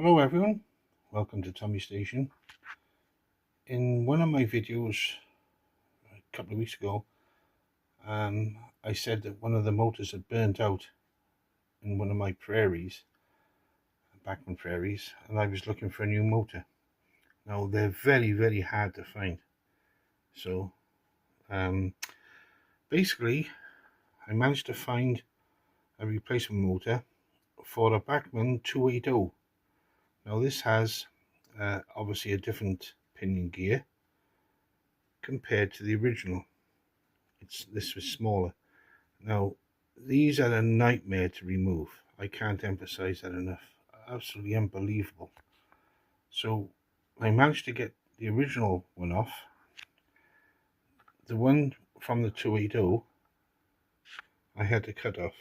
Hello everyone, welcome to Tommy Station. In one of my videos a couple of weeks ago, I said that one of the motors had burnt out in one of my prairies, Bachmann prairies, and I was looking for a new motor. Now they're very hard to find, so basically I managed to find a replacement motor for a Bachmann 280. Now this has obviously a different pinion gear compared to the original. This was smaller. Now these are a nightmare to remove. I can't emphasize that enough. Absolutely unbelievable. So I managed to get the original one off. The one from the 280 I had to cut off.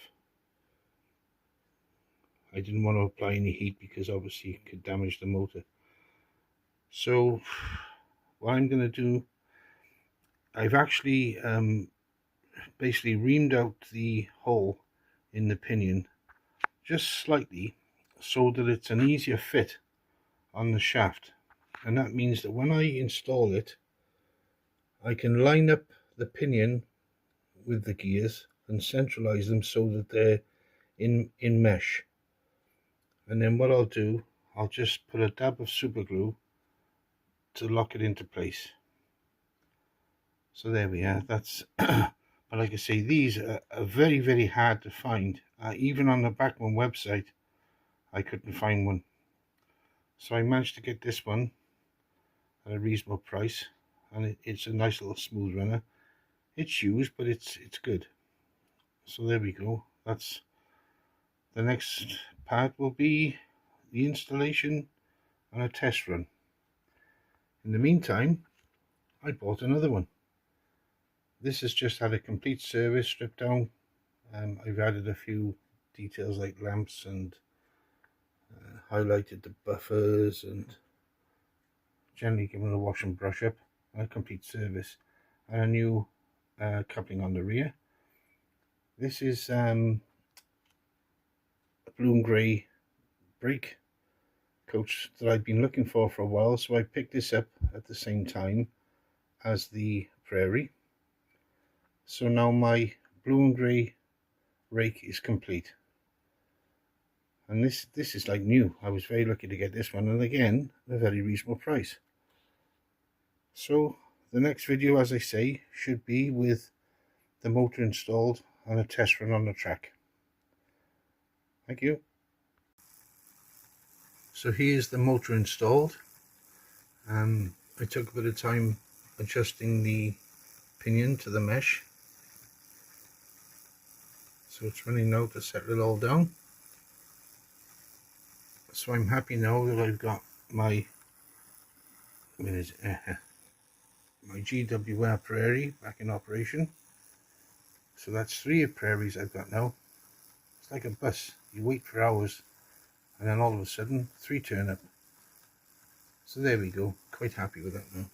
I didn't want to apply any heat because obviously it could damage the motor. So what I'm going to do, I've actually basically reamed out the hole in the pinion just slightly so that it's an easier fit on the shaft, and that means that when I install it I can line up the pinion with the gears and centralize them so that they're in mesh. And then what I'll do, I'll just put a dab of super glue to lock it into place. So there we are. That's but like I say, these are very hard to find. Even on the Bachmann website I couldn't find one, so I managed to get this one at a reasonable price, and it's a nice little smooth runner. It's used, but it's good. So there we go. That's the next part, will be the installation and a test run. In the meantime, I bought another one. This has just had a complete service, stripped down. I've added a few details like lamps and highlighted the buffers and generally given a wash and brush up, and a complete service, and a new coupling on the rear. This is a blue and grey brake coach that I've been looking for a while, so I picked this up at the same time as the Prairie. So now my blue and grey rake is complete, and this is like new. I was very lucky to get this one, and again a very reasonable price. So the next video, as I say, should be with the motor installed and a test run on the track. Thank you. So here's the motor installed. I took a bit of time adjusting the pinion to the mesh, so it's running now to settle it all down. So I'm happy now that I've got my my GWR Praire back in operation. So that's 3 Prairies I've got now. It's like a bus. You wait for hours and then all of a sudden 3 turn up. So there we go. Quite happy with that now.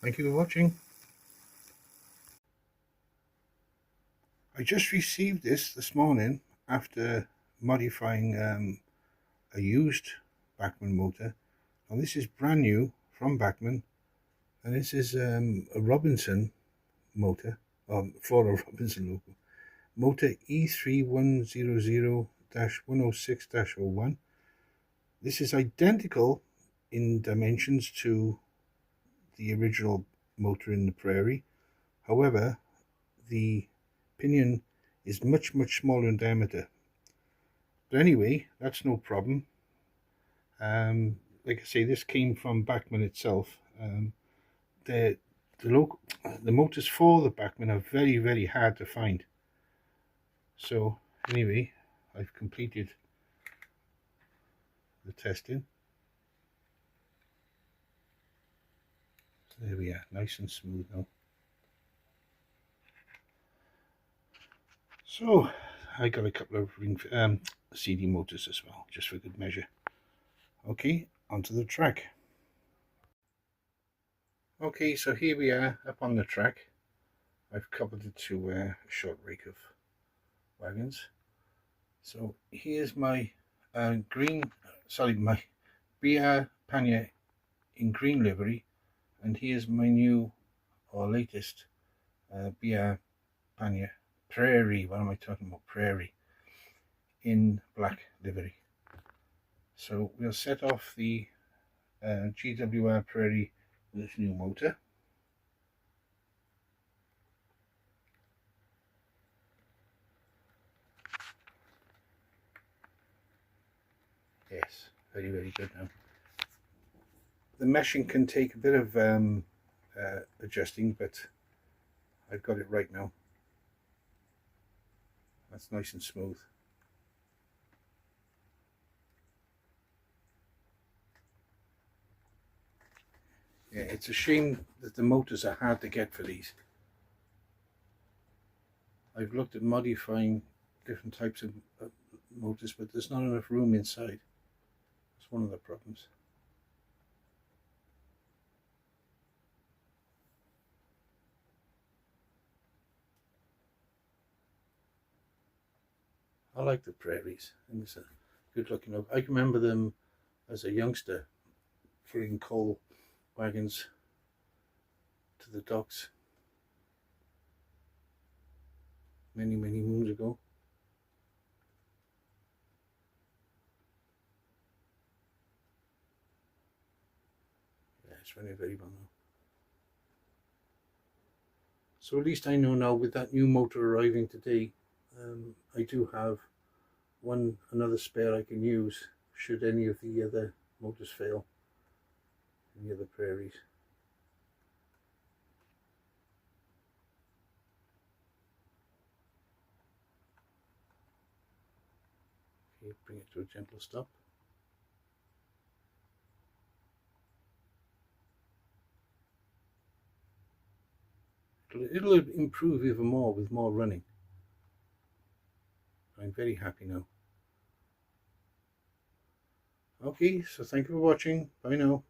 Thank you for watching. I just received this morning after modifying a used Bachmann motor. Now this is brand new from Bachmann, and this is a Robinson motor, for a Robinson logo. Motor E3100-106-01. This is identical in dimensions to the original motor in the Prairie. However, the pinion is much smaller in diameter. But anyway, that's no problem. Like I say, this came from Bachmann itself. The motors for the Bachmann are very hard to find. So anyway, I've completed the testing. So there we are, nice and smooth now. So I got a couple of CD motors as well, just for good measure. Okay, onto the track. Okay, so here we are up on the track. I've coupled it to a short rake of wagons. So here's my green sorry, my BR pannier in green livery, and here's my new or latest BR pannier Prairie. What am I talking about? Prairie in black livery. So we'll set off the GWR Prairie with this new motor. Yes, very, very good now. The meshing can take a bit of adjusting, but I've got it right now. That's nice and smooth. Yeah, it's a shame that the motors are hard to get for these. I've looked at modifying different types of motors, but there's not enough room inside. That's one of the problems. I like the Prairies, and it's a good looking up. I can remember them as a youngster filling coal wagons to the docks many, many moons ago. Yeah, it's running very well now. So at least I know now, with that new motor arriving today, I do have another spare I can use should any of the other motors fail in the other Prairies. Okay, bring it to a gentle stop. It'll improve even more with more running. I'm very happy now. Okay, so thank you for watching. Bye now.